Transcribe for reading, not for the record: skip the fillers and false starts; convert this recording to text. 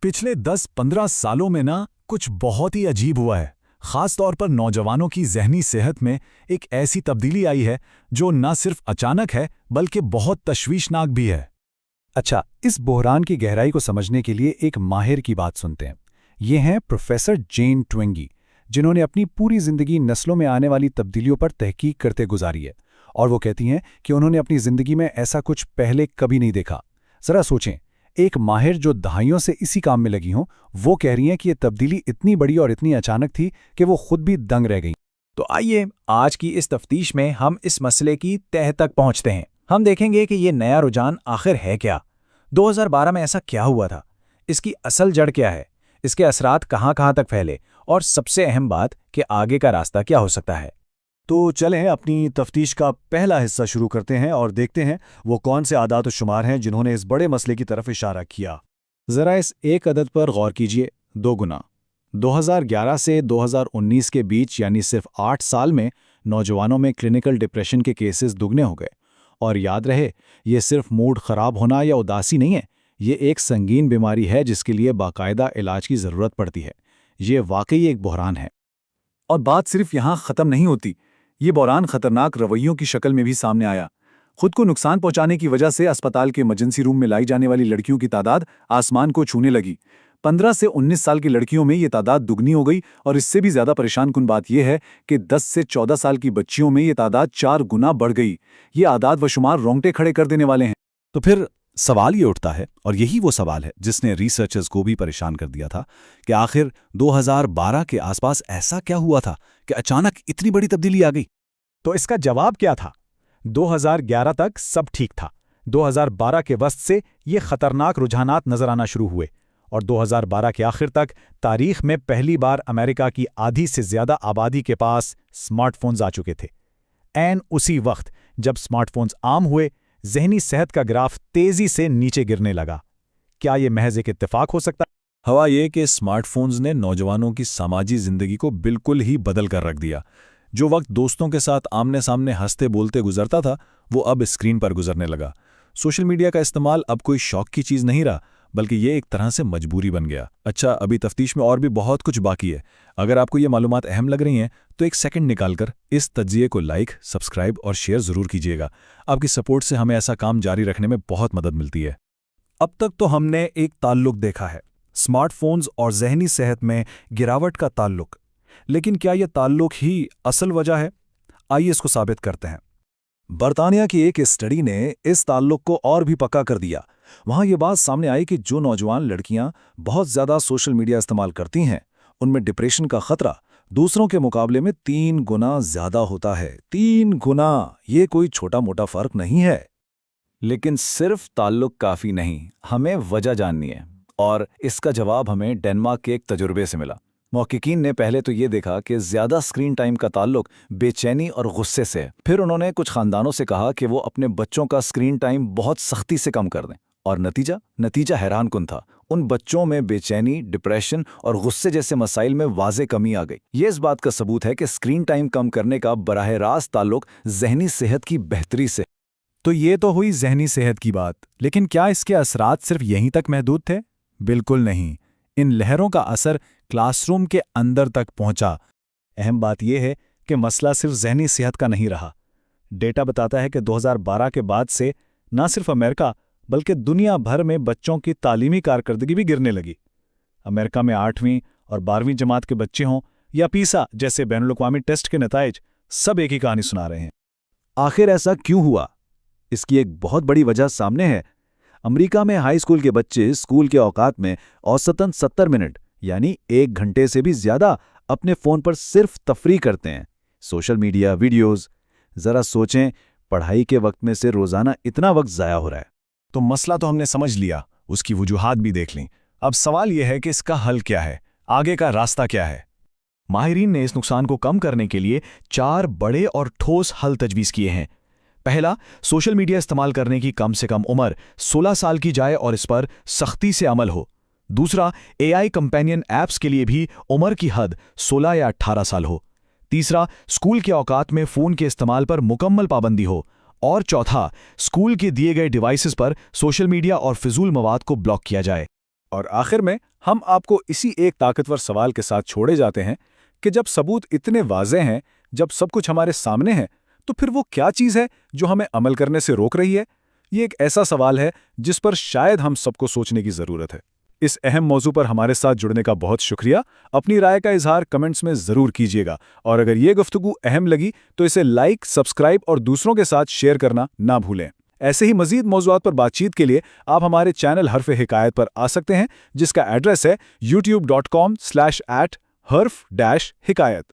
पिछले 10-15 सालों में ना कुछ बहुत ही अजीब हुआ है। खास तौर पर नौजवानों की ज़हनी सेहत में एक ऐसी तब्दीली आई है जो न सिर्फ अचानक है बल्कि बहुत तशवीशनाक भी है। अच्छा, इस बहरान की गहराई को समझने के लिए एक माहिर की बात सुनते हैं। ये हैं प्रोफेसर जेन ट्वेंगी, जिन्होंने अपनी पूरी ज़िंदगी नस्लों में आने वाली तब्दीलियों पर तहकीक करते गुजारी है। और वो कहती हैं कि उन्होंने अपनी ज़िंदगी में ऐसा कुछ पहले कभी नहीं देखा। ज़रा सोचें, एक माहिर जो दहाइयों से इसी काम में लगी हों, वो कह रही हैं कि ये तब्दीली इतनी बड़ी और इतनी अचानक थी कि वो खुद भी दंग रह गई। तो आइए आज की इस तफ्तीश में हम इस मसले की तह तक पहुंचते हैं। हम देखेंगे कि ये नया रुझान आखिर है क्या, 2012 में ऐसा क्या हुआ था, इसकी असल जड़ क्या है, इसके असरात कहाँ तक फैले, और सबसे अहम बात कि आगे का रास्ता क्या हो सकता है। तो चलें अपनी तफ्तीश का पहला हिस्सा शुरू करते हैं और देखते हैं वो कौन से आदात और शुमार हैं जिन्होंने इस बड़े मसले की तरफ इशारा किया। ज़रा इस एक अदद पर गौर कीजिए, 2 गुना। 2011 से 2019 के बीच यानी सिर्फ 8 साल में नौजवानों में क्लिनिकल डिप्रेशन के केसेस दुगने हो गए। और याद रहे, ये सिर्फ मूड ख़राब होना या उदासी नहीं है, ये एक संगीन बीमारी है जिसके लिए बाकायदा इलाज की ज़रूरत पड़ती है। ये वाकई एक बहरान है। और बात सिर्फ यहाँ ख़त्म नहीं होती, ये बहरान खतरनाक रवैयों की शक्ल में भी सामने आया। खुद को नुकसान पहुंचाने की वजह से अस्पताल के इमरजेंसी रूम में लाई जाने वाली लड़कियों की तादाद आसमान को छूने लगी। 15 से 19 साल की लड़कियों में ये तादाद दुगनी हो गई, और इससे भी ज्यादा परेशान कुन बात यह है कि 10 से 14 साल की बच्चियों में ये तादाद 4 गुना बढ़ गई। ये आदाद व शुमार रोंगटे खड़े कर देने वाले हैं। तो फिर सवाल ये उठता है, और यही वो सवाल है जिसने रिसर्चर्स को भी परेशान कर दिया था, कि आखिर 2012 के आसपास ऐसा क्या हुआ था कि अचानक इतनी बड़ी तब्दीली आ गई। तो इसका जवाब क्या था? 2011 तक सब ठीक था। 2012 के वस्त से ये खतरनाक रुझानात नजर आना शुरू हुए, और 2012 के आखिर तक तारीख में पहली बार अमेरिका की आधी से ज्यादा आबादी के पास स्मार्टफोन्स आ चुके थे। ऐन उसी वक्त जब स्मार्टफोन्स आम हुए, जहनी सेहत का ग्राफ तेजी से नीचे गिरने लगा। क्या ये महज एक इत्तेफाक हो सकता? हवा ये कि स्मार्टफोन्स ने नौजवानों की सामाजिक जिंदगी को बिल्कुल ही बदल कर रख दिया। जो वक्त दोस्तों के साथ आमने सामने हंसते बोलते गुजरता था, वो अब स्क्रीन पर गुजरने लगा। सोशल मीडिया का इस्तेमाल अब कोई शौक की चीज़ नहीं रहा, बल्कि ये एक तरह से मजबूरी बन गया। अच्छा, अभी तफ्तीश में और भी बहुत कुछ बाकी है। अगर आपको ये मालूमात अहम लग रही हैं तो एक सेकंड निकालकर इस तज्जिए को लाइक, सब्सक्राइब और शेयर ज़रूर कीजिएगा। आपकी सपोर्ट से हमें ऐसा काम जारी रखने में बहुत मदद मिलती है। अब तक तो हमने एक ताल्लुक देखा है, स्मार्टफोन्स और जहनी सेहत में गिरावट का ताल्लुक। लेकिन क्या यह ताल्लुक ही असल वजह है? आइए इसको साबित करते हैं। बरतानिया की एक स्टडी ने इस ताल्लुक को और भी पक्का कर दिया। वहां ये बात सामने आई कि जो नौजवान लड़कियां बहुत ज्यादा सोशल मीडिया इस्तेमाल करती हैं, उनमें डिप्रेशन का खतरा दूसरों के मुकाबले में 3 गुना ज्यादा होता है। 3 गुना! ये कोई छोटा मोटा फर्क नहीं है। लेकिन सिर्फ ताल्लुक काफ़ी नहीं, हमें वजह जाननी है, और इसका जवाब हमें डेनमार्क के एक तजुर्बे से मिला। मुहक्किकीन ने पहले तो ये देखा कि ज़्यादा स्क्रीन टाइम का ताल्लुक बेचैनी और गुस्से से है। फिर उन्होंने कुछ ख़ानदानों से कहा कि वो अपने बच्चों का स्क्रीन टाइम बहुत सख्ती से कम कर दें, और नतीजा हैरान कुन था। उन बच्चों में बेचैनी, डिप्रेशन और गुस्से जैसे मसाइल में वाज़े कमी आ गई। ये इस बात का सबूत है कि स्क्रीन टाइम कम करने का बराह रास्त ताल्लुक जहनी सेहत की बेहतरी से। तो ये तो हुई जहनी सेहत की बात, लेकिन क्या इसके असरात सिर्फ यहीं तक महदूद थे? बिल्कुल नहीं। इन लहरों का असर क्लासरूम के अंदर तक पहुंचा। अहम बात यह है कि मसला सिर्फ जहनी सेहत का नहीं रहा। डेटा बताता है कि 2012 के बाद से न सिर्फ अमेरिका बल्कि दुनिया भर में बच्चों की तालीमी कारकर्दगी भी गिरने लगी। अमेरिका में 8वीं और 12वीं जमात के बच्चे हों या पीसा जैसे बैनुल-अक़वामी टेस्ट के नताइज, सब एक ही कहानी सुना रहे हैं। आखिर ऐसा क्यों हुआ? इसकी एक बहुत बड़ी वजह सामने है। अमेरिका में हाई स्कूल के बच्चे स्कूल के औकात में औसतन 70 मिनट यानी 1 घंटे से भी ज्यादा अपने फ़ोन पर सिर्फ तफरीह करते हैं। Social media, videos. ज़रा सोचें, पढ़ाई के वक्त में से रोज़ाना इतना वक्त ज़ाया हो रहा है। तो मसला तो हमने समझ लिया, उसकी वजूहात भी देख लीं। अब सवाल यह है कि इसका हल क्या है, आगे का रास्ता क्या है? माहिरीन ने इस नुकसान को कम करने के लिए 4 बड़े और ठोस हल तजवीज़ किए हैं। पहला, सोशल मीडिया इस्तेमाल करने की कम से कम उम्र 16 साल की जाए और इस पर सख्ती से अमल हो। दूसरा, AI कंपेनियन ऐप्स के लिए भी उम्र की हद 16 या 18 साल हो। तीसरा, स्कूल के औकात में फ़ोन के इस्तेमाल पर मुकम्मल पाबंदी हो। और चौथा, स्कूल के दिए गए डिवाइसेस पर सोशल मीडिया और फिजूल मवाद को ब्लॉक किया जाए। اور آخر میں ہم آپ کو اسی ایک طاقتور سوال کے ساتھ چھوڑے جاتے ہیں کہ جب ثبوت اتنے واضح ہیں، جب سب کچھ ہمارے سامنے ہے، تو پھر وہ کیا چیز ہے جو ہمیں عمل کرنے سے روک رہی ہے؟ یہ ایک ایسا سوال ہے جس پر شاید ہم سب کو سوچنے کی ضرورت ہے۔ اس اہم موضوع پر ہمارے ساتھ جڑنے کا بہت شکریہ۔ اپنی رائے کا اظہار کمنٹس میں ضرور کیجیے گا، اور اگر یہ گفتگو اہم لگی تو اسے لائک، سبسکرائب اور دوسروں کے ساتھ شیئر کرنا نہ بھولیں۔ ایسے ہی مزید موضوعات پر بات چیت کے لیے آپ ہمارے چینل حرف حکایت پر آ سکتے ہیں، جس کا ایڈریس ہے youtube.com/@harf-حکایت۔